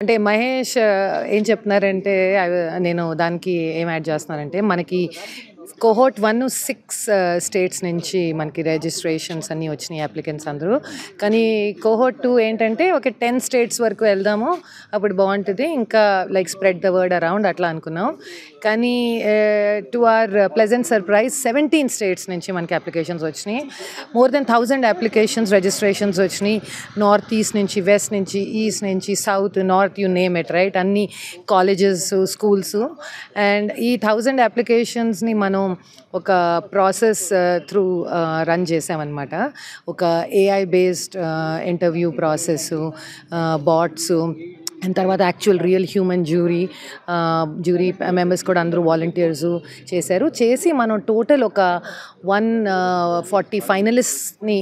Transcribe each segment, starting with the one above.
అంటే మహేష్ ఏం చెప్తున్నారంటే నేను దానికి ఏం యాడ్ చేస్తున్నానంటే మనకి కోహోర్ట్ 1 6 స్టేట్స్ నుంచి మనకి రిజిస్ట్రేషన్స్ అన్నీ వచ్చినాయి అప్లికెంట్స్ అందరూ. కానీ కోహోర్ట్ 2 ఏంటంటే ఒక 10 స్టేట్స్ వరకు వెళ్దాము, అప్పుడు బాగుంటుంది, ఇంకా like spread the word around అట్లా అనుకున్నాం. కానీ to our pleasant surprise 17 states నుంచి మనకి అప్లికేషన్స్ వచ్చినాయి. మోర్ దెన్ 1000 అప్లికేషన్స్ రిజిస్ట్రేషన్స్ వచ్చినాయి. నార్త్ ఈస్ట్ నుంచి, వెస్ట్ నుంచి, ఈస్ట్ నుంచి, south, north, you name it, right, అన్ని కాలేజెస్, స్కూల్స్. అండ్ ఈ 1000 అప్లికేషన్స్ని మనం ఒక ప్రాసెస్ త్రూ రన్ చేసామన్నమాట. ఒక AI based interview process, bots, and తర్వాత actual real human jury members కూడా అందరూ వాలంటీర్స్ చేసి మనం టోటల్ ఒక 140 ఫైనలిస్ట్ని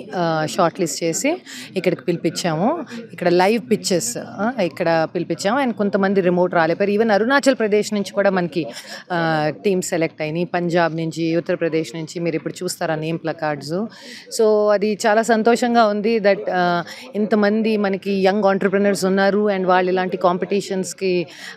షార్ట్ లిస్ట్ చేసి ఇక్కడికి పిలిపించాము. ఇక్కడ లైవ్ పిక్చర్స్ ఇక్కడ పిలిపించాము. అండ్ కొంతమంది రిమోట్ రాలేపారు. ఈవెన్ అరుణాచల్ ప్రదేశ్ నుంచి కూడా మనకి టీమ్స్ సెలెక్ట్ అయినాయి, పంజాబ్ నుంచి, ఉత్తరప్రదేశ్ నుంచి. మీరు ఇప్పుడు చూస్తారా నేమ్ ప్లకార్డ్స్. సో అది చాలా సంతోషంగా ఉంది దట్ ఇంతమంది మనకి యంగ్ ఆంటర్ప్రినర్స్ ఉన్నారు అండ్ వాళ్ళు ఇలాంటి కాంపిటీషన్స్కి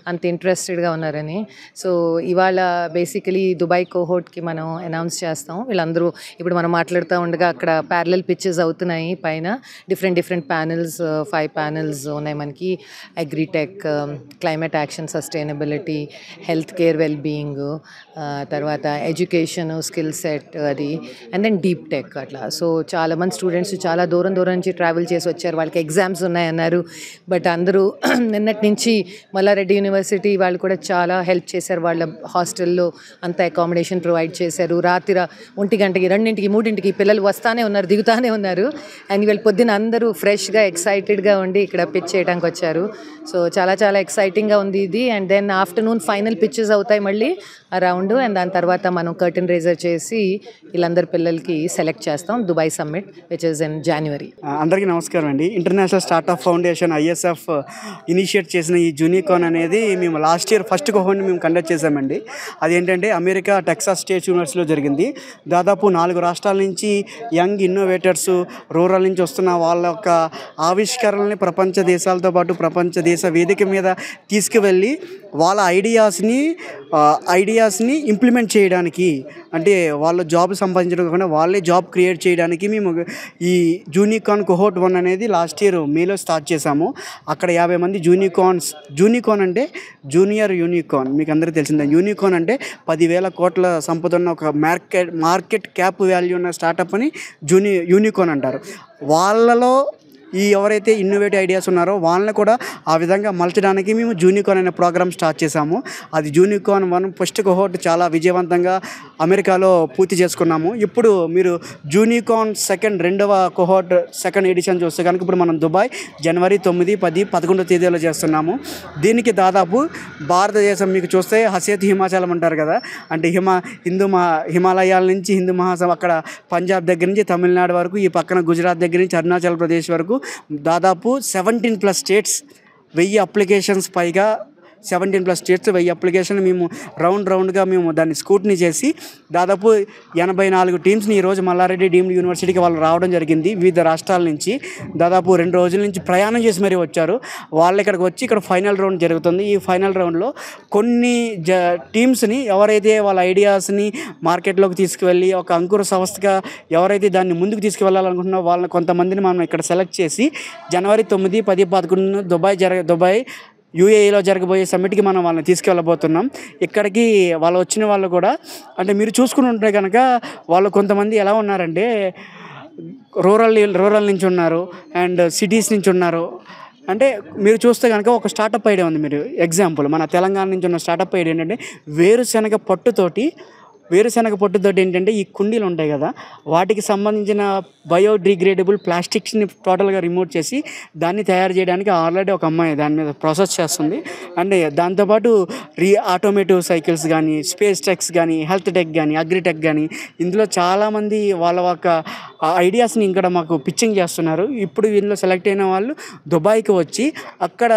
అంత ఇంట్రెస్టెడ్గా ఉన్నారని. సో ఇవాళ బేసికలీ దుబాయ్ కోహోర్ట్కి మనం అనౌన్స్ చేస్తాం. వీళ్ళందరూ ఇప్పుడు మనం మాట్లాడుతూ ఉండగా అక్కడ ప్యారలల్ పిచెస్ అవుతున్నాయి పైన. డిఫరెంట్ ప్యానెల్స్, 5 ప్యానెల్స్ ఉన్నాయి మనకి. Agritech, climate action, sustainability, health care, well being, తర్వాత ఎడ్యుకేషన్, స్కిల్ సెట్, అది, అండ్ దెన్ డీప్ టెక్ అట్లా. సో చాలామంది స్టూడెంట్స్ చాలా దూరం నుంచి ట్రావెల్ చేసి వచ్చారు. వాళ్ళకి ఎగ్జామ్స్ ఉన్నాయన్నారు. బట్ అందరూ నిన్నటి నుంచి మల్లారెడ్డి యూనివర్సిటీ వాళ్ళు కూడా చాలా హెల్ప్ చేశారు. వాళ్ళ హాస్టల్లో అంత అకామిడేషన్ ప్రొవైడ్ చేశారు. రాత్రి 1 గంటకి, 2ంటికి, 3ంటికి పిల్లలు వస్తానే ఉన్నారు, దిగుతానే ఉన్నారు. అండ్ వీళ్ళు పొద్దున్న అందరూ ఫ్రెష్గా, ఎక్సైటెడ్గా ఉండి ఇక్కడ పిచ్ చేయడానికి వచ్చారు. సో చాలా ఎక్సైటింగ్గా ఉంది ఇది. And then afternoon final pitches అవుతాయి మళ్ళీ అరౌండ్. అండ్ దాని తర్వాత మనం కర్టన్ రేజర్ చేసి వీళ్ళందరి పిల్లలకి సెలెక్ట్ చేస్తాం Dubai summit which is in January. అందరికీ నమస్కారం అండి. International startup foundation ISF initiate చేసిన ఈ జూనికాన్ అనేది మేము లాస్ట్ ఇయర్ ఫస్ట్ కోహోర్ట్ని మేము కండక్ట్ చేసామండి. అదేంటంటే అమెరికా టెక్సాస్ స్టేట్ యూనివర్సిటీలో జరిగింది. దాదాపు 4 రాష్ట్రాల నుంచి యంగ్ ఇన్నోవేటర్స్, రూరల్ నుంచి వస్తున్న వాళ్ళ యొక్క ఆవిష్కరణల్ని ప్రపంచ దేశాలతో పాటు ప్రపంచ దేశ వేదిక మీద తీసుకువెళ్ళి వాళ్ళ ఐడియాస్ని ఇంప్లిమెంట్ చేయడానికి, అంటే వాళ్ళ జాబ్ సంపాదించడం కాకుండా వాళ్ళే జాబ్ క్రియేట్ చేయడానికి మేము ఈ జూనికాన్ కోహోర్ట్ 1 అనేది లాస్ట్ ఇయర్ మేలో స్టార్ట్ చేసాము. అక్కడ 50 మంది జూనికాన్ అంటే జూనియర్ యూనికాన్, మీకు అందరికీ తెలిసిందే. యూనికాన్ అంటే 10,000 కోట్ల సంపద ఉన్న ఒక మార్కెట్ క్యాప్ వాల్యూ ఉన్న స్టార్టప్ అని యూనికాన్ అంటారు. వాళ్ళలో ఎవరైతే ఇన్నోవేటివ్ ఐడియాస్ ఉన్నారో వాళ్ళని కూడా ఆ విధంగా మలచడానికి మేము జూనికాన్ అనే ప్రోగ్రామ్ స్టార్ట్ చేసాము. అది జూనికాన్ 1 ఫస్ట్ కోహోర్ట్ చాలా విజయవంతంగా అమెరికాలో పూర్తి చేసుకున్నాము. ఇప్పుడు మీరు జూనికాన్ రెండవ కోహోర్ట్ సెకండ్ ఎడిషన్ చూస్తే కనుక ఇప్పుడు మనం దుబాయ్ జనవరి 9, 10, 11 తేదీలో చేస్తున్నాము. దీనికి దాదాపు భారతదేశం మీకు చూస్తే హసేత్ హిమాచలం అంటారు కదా, అంటే హిమాలయాల నుంచి హిందూ మహాసభ, అక్కడ పంజాబ్ దగ్గర నుంచి తమిళనాడు వరకు, ఈ పక్కన గుజరాత్ దగ్గర నుంచి అరుణాచల్ ప్రదేశ్ వరకు దాదాపు 17+ స్టేట్స్, 1000 అప్లికేషన్స్ పైగా, 17+ స్టేట్స్ 1000 అప్లికేషన్ మేము రౌండ్గా మేము దాన్ని స్కూట్నీ చేసి దాదాపు 84 టీమ్స్ని ఈరోజు మల్లారెడ్డి డీమ్డ్ యూనివర్సిటీకి వాళ్ళు రావడం జరిగింది. వివిధ రాష్ట్రాల నుంచి దాదాపు 2 రోజుల నుంచి ప్రయాణం చేసి మరీ వచ్చారు. వాళ్ళు ఇక్కడికి వచ్చి ఇక్కడ ఫైనల్ రౌండ్ జరుగుతుంది. ఈ ఫైనల్ రౌండ్లో కొన్ని టీమ్స్ని ఎవరైతే వాళ్ళ ఐడియాస్ని మార్కెట్లోకి తీసుకువెళ్ళి ఒక అంకుర సంస్థగా ఎవరైతే దాన్ని ముందుకు తీసుకువెళ్ళాలనుకుంటున్నారో వాళ్ళని కొంతమందిని మనం ఇక్కడ సెలెక్ట్ చేసి జనవరి 9, 10, 11 దుబాయ్ UAEలో జరగబోయే సమ్మిట్కి మనం వాళ్ళని తీసుకెళ్ళబోతున్నాం. ఇక్కడికి వాళ్ళు వచ్చిన వాళ్ళు కూడా, అంటే మీరు చూసుకుని ఉంటే కనుక వాళ్ళు కొంతమంది ఎలా ఉన్నారంటే రూరల్ నుంచి ఉన్నారు అండ్ సిటీస్ నుంచి ఉన్నారు. అంటే మీరు చూస్తే కనుక ఒక స్టార్టప్ ఐడియా ఉంది. మీరు ఎగ్జాంపుల్ మన తెలంగాణ నుంచి ఉన్న స్టార్టప్ ఐడియా ఏంటంటే వేరుశనగ పొట్టుతోటి ఏంటంటే ఈ కుండీలు ఉంటాయి కదా, వాటికి సంబంధించిన బయోడిగ్రేడబుల్ ప్లాస్టిక్స్ని టోటల్గా రిమూవ్ చేసి దాన్ని తయారు చేయడానికి ఆల్రెడీ ఒక అమ్మాయి దాని మీద ప్రాసెస్ చేస్తుంది. అంటే దాంతోపాటు ఆటోమేటివ్ సైకిల్స్ కానీ, స్పేస్ టెక్స్ కానీ, హెల్త్ టెక్ కానీ, అగ్రిటెక్ కానీ, ఇందులో చాలామంది వాళ్ళ ఒక ఐడియాస్ని ఇక్కడ మాకు పిచ్చింగ్ చేస్తున్నారు. ఇప్పుడు వీళ్ళు సెలెక్ట్ అయిన వాళ్ళు దుబాయ్కి వచ్చి అక్కడ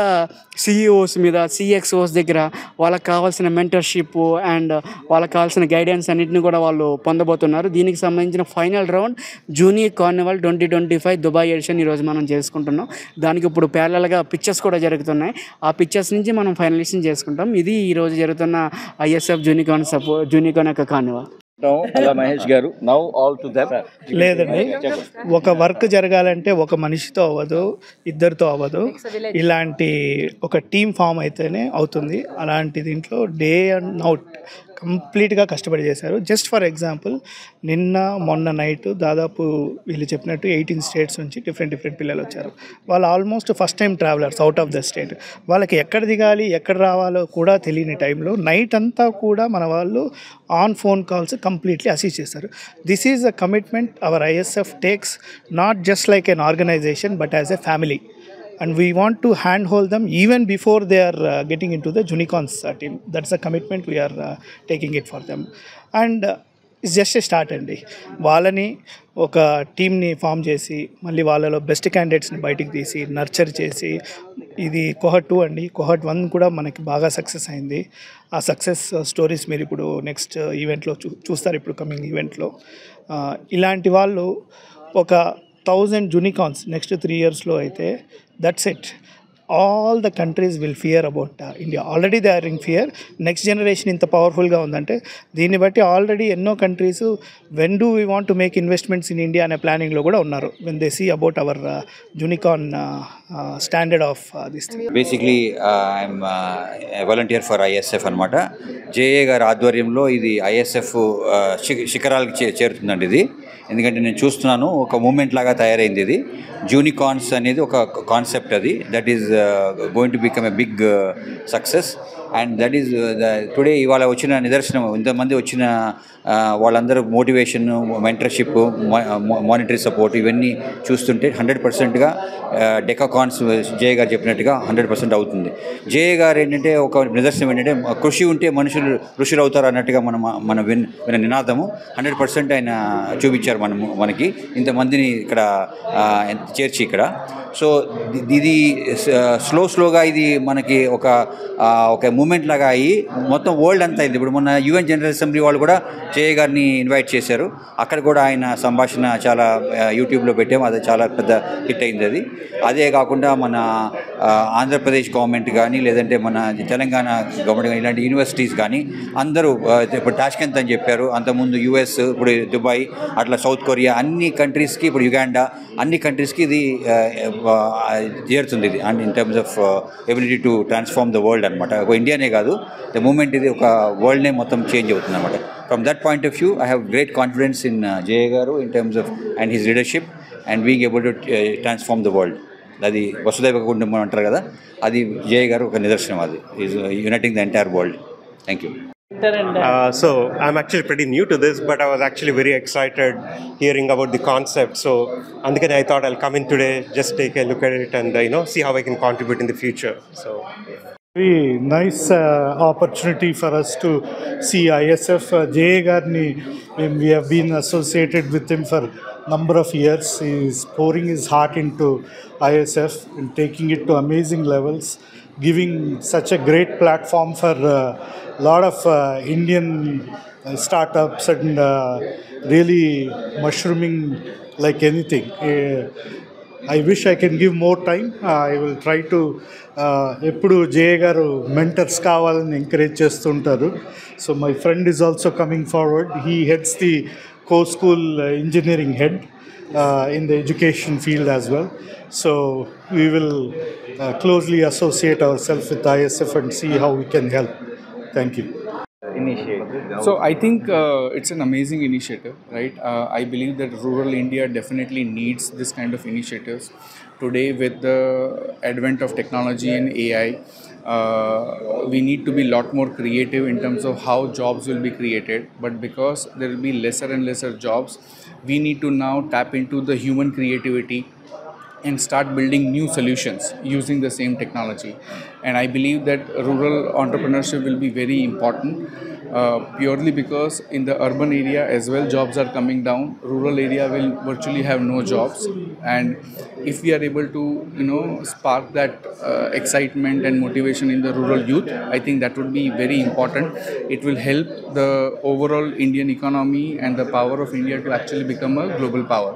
CEOs మీద, CXOs దగ్గర వాళ్ళకి కావాల్సిన మెంటర్షిప్ అండ్ వాళ్ళకి కావాల్సిన గైడెన్స్ ఈవెంట్స్ అన్నింటిని కూడా వాళ్ళు పొందబోతున్నారు. దీనికి సంబంధించిన final round junior carnival 2025 Dubai edition ఈరోజు మనం చేసుకుంటున్నాం. దానికి ఇప్పుడు ప్యారలల్గా పిక్చర్స్ కూడా జరుగుతున్నాయి. ఆ పిక్చర్స్ నుంచి మనం ఫైనలైజేషన్ చేసుకుంటాం. ఇది ఈరోజు జరుగుతున్న ISF జూనికాన్ యొక్క కార్నివల్. అలా మహేష్ గారు నౌ ఆల్ టు దెమ్. లేదండి, ఒక వర్క్ జరగాలంటే ఒక మనిషితో అవ్వదు, ఇద్దరితో అవ్వదు. ఇలాంటి ఒక టీం ఫామ్ అయితేనే అవుతుంది. అలాంటి దీంట్లో డే అండ్ నౌట్ కంప్లీట్గా కష్టపడి చేశారు. జస్ట్ ఫర్ ఎగ్జాంపుల్, మొన్న నైట్ దాదాపు వీళ్ళు చెప్పినట్టు 18 స్టేట్స్ నుంచి డిఫరెంట్ పిల్లలు వచ్చారు. వాళ్ళు almost first time travellers out of the state. వాళ్ళకి ఎక్కడ దిగాలి ఎక్కడ రావాలో కూడా తెలియని టైంలో నైట్ అంతా కూడా మన వాళ్ళు on phone calls completely assist చేస్తారు. This is a commitment our ISF takes, not just like an organization but as a family. And we want to handhold them even before they are getting into the Junicons team. That's a commitment we are taking it for them. And it's just a start అండి. వాళ్ళని ఒక టీమ్ని form చేసి మళ్ళీ వాళ్ళలో best క్యాండిడేట్స్ని బయటికి తీసి nurture చేసి, ఇది కోహర్ట్ 2 అండి. కోహర్ట్ 1 కూడా మనకి బాగా సక్సెస్ అయింది. ఆ సక్సెస్ స్టోరీస్ మీరు ఇప్పుడు నెక్స్ట్ ఈవెంట్లో చూస్తారు. ఇప్పుడు కమింగ్ ఈవెంట్లో ఇలాంటి వాళ్ళు ఒక 1000 జూనికాన్స్ నెక్స్ట్ 3 yearsలో అయితే that's it. All the countries will fear about India. Already they are in fear. Next generation ఇంత పవర్ఫుల్గా ఉందంటే దీన్ని బట్టి ఆల్రెడీ ఎన్నో countries when do we want to make investments in India అనే ప్లానింగ్లో కూడా ఉన్నారు. when they see about our Junicon standard of this thing. Basically I'm volunteer for ISF అనమాట. జేఏ గారి ఆధ్వర్యంలో ఇది ISF శిఖరాలకు చేరుతుందండి. ఇది ఎందుకంటే నేను చూస్తున్నాను ఒక మూమెంట్ లాగా తయారైంది. ఇది జూనికాన్స్ అనేది ఒక కాన్సెప్ట్, అది that is going to become a big success. And that is today ఇవాళ వచ్చిన నిదర్శనం. ఇంతమంది వచ్చిన వాళ్ళందరూ మోటివేషన్, మెంటర్షిప్, మానిటరీ సపోర్ట్ ఇవన్నీ చూస్తుంటే 100%గా డెకాకాన్స్ జేఏ గారు చెప్పినట్టుగా 100% అవుతుంది. జేఏ గారు ఏంటంటే ఒక నిదర్శనం ఏంటంటే కృషి ఉంటే మనుషులు ఋషులు అవుతారు అన్నట్టుగా మన విన్న నినాదము 100% ఆయన చూపించారు మనకి ఇంతమందిని ఇక్కడ చేర్చి ఇక్కడ. సో ఇది స్లోగా ఇది మనకి ఒక మూమెంట్ లాగా అయ్యి మొత్తం వరల్డ్ అంతా అయింది. ఇప్పుడు మొన్న UN జనరల్ అసెంబ్లీ వాళ్ళు కూడా జేఏ గారిని ఇన్వైట్ చేశారు. అక్కడ కూడా ఆయన సంభాషణ చాలా యూట్యూబ్లో పెట్టాము. అది చాలా పెద్ద హిట్ అయింది. అదే కాకుండా మన ఆంధ్రప్రదేశ్ గవర్నమెంట్ కానీ లేదంటే మన తెలంగాణ గవర్నమెంట్ కానీ ఇలాంటి యూనివర్సిటీస్ కానీ అందరూ ఇప్పుడు టాష్కెంత్ అని చెప్పారు, అంతకుముందు US, ఇప్పుడు దుబాయ్, అట్లా సౌత్ కొరియా, అన్ని కంట్రీస్కి, ఇప్పుడు యుగాండా, అన్ని కంట్రీస్కి ఇది చేరుతుంది. ఇది and in terms of ability to transform the world అనమాట. ఒక ఇండియానే కాదు, ద మూమెంట్ ఇది ఒక వరల్డ్నే మొత్తం చేంజ్ అవుతుంది అనమాట. From that point of view I have great confidence in JA గారు in terms of and his leadership and being able to transform the world. అది వసుదైవ కుటుంబం అంటారు కదా, అది జేఏ గారు ఒక నిదర్శనం. అది is uniting the entire world. Thank you. So I'm actually pretty new to this, but I was actually very excited hearing about the concept. So andukane I thought I'll come in today, just take a look at it and see how I can contribute in the future. So very nice opportunity for us to see ISF. Jay Garni, we have been associated with him for number of years. He is pouring his heart into ISF and taking it to amazing levels, giving such a great platform for lot of Indian startups and really mushrooming like anything. I wish I can give more time. I will try to ఎప్పుడు JA గారు mentors కావాలని encourage చేస్తుంటారు. So my friend is also coming forward. He heads the co school engineering head in the education field as well. So we will closely associate ourselves with ISF and see how we can help. Thank you. So I think it's an amazing initiative, right? I believe that rural India definitely needs this kind of initiatives. Today, with the advent of technology and AI, we need to be a lot more creative in terms of how jobs will be created. But because there will be lesser and lesser jobs, we need to now tap into the human creativity and start building new solutions using the same technology. And I believe that rural entrepreneurship will be very important. purely because in the urban area as well jobs are coming down, rural area will virtually have no jobs, and if we are able to spark that excitement and motivation in the rural youth, I think that would be very important. It will help the overall Indian economy and the power of India to actually become a global power.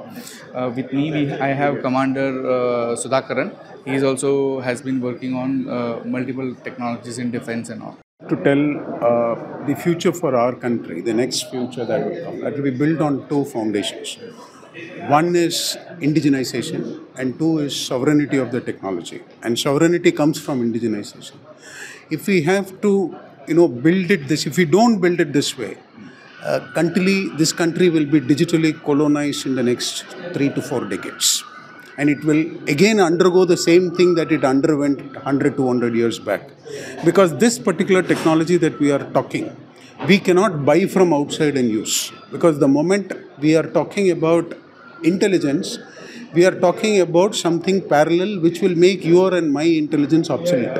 With me, I have Commander Sudhakaran. He also has been working on multiple technologies in defense and all. To tell the future for our country, the next future that will come, that will be built on two foundations. One is indigenization and two is sovereignty of the technology. And sovereignty comes from indigenization. If we have to, build it this, if we don't build it this way, this country will be digitally colonized in the next 3 to 4 decades. And it will again undergo the same thing that it underwent 100, 200 years back. Because this particular technology that we are talking, we cannot buy from outside and use. Because the moment we are talking about intelligence, we are talking about something parallel which will make your and my intelligence obsolete.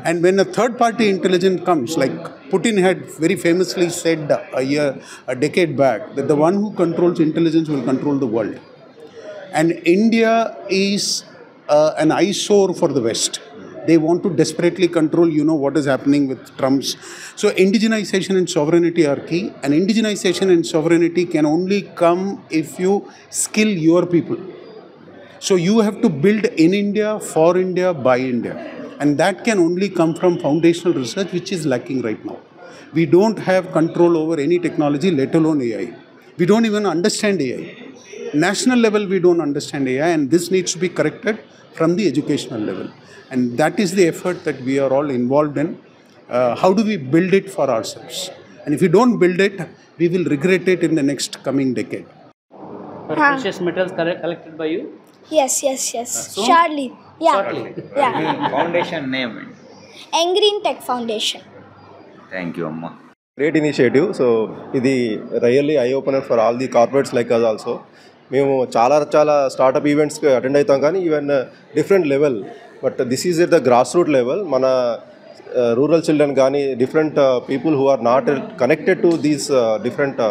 And when a third-party intelligence comes, like Putin had very famously said a decade back, that the one who controls intelligence will control the world. And India is an eyesore for the West. They want to desperately control, what is happening with Trump's. So indigenization and sovereignty are key. And indigenization and sovereignty can only come if you skill your people. So you have to build in India, for India, by India. And that can only come from foundational research, which is lacking right now. We don't have control over any technology, let alone AI. We don't even understand AI. National level, we don't understand AI, and this needs to be corrected from the educational level. And that is the effort that we are all involved in. How do we build it for ourselves? And if we don't build it, we will regret it in the next coming decade. Are precious metals collected by you? Yes. Surely. Yeah. Shortly. Yeah. Foundation name. Engreen Tech Foundation. Thank you, Amma. Great initiative. So, this is really eye-opener for all the corporates like us also. మేము చాలా startup ఈవెంట్స్కి attend అవుతాం కానీ even different level, but this is at the grass root level. మన rural children కానీ different people who are not connected to these different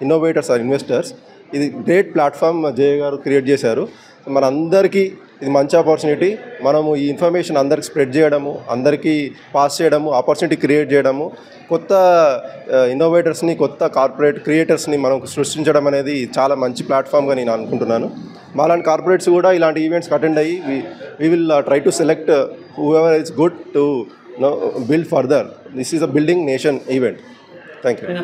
innovators or investors, ఇది great platform Jaya గారు create చేశారు. మనందరికీ ఇది మంచి ఆపర్చునిటీ. మనము ఈ ఇన్ఫర్మేషన్ అందరికి స్ప్రెడ్ చేయడము, అందరికీ పాస్ చేయడము, ఆపర్చునిటీ క్రియేట్ చేయడము, కొత్త ఇన్నోవేటర్స్ని, కొత్త కార్పొరేట్ క్రియేటర్స్ని మనం సృష్టించడం అనేది చాలా మంచి ప్లాట్ఫామ్గా నేను అనుకుంటున్నాను. మాలాంటి కార్పొరేట్స్ కూడా ఇలాంటి ఈవెంట్స్కి అటెండ్ అయ్యి we will try to select who ever it's good to build further. This is a building nation event. Thank you.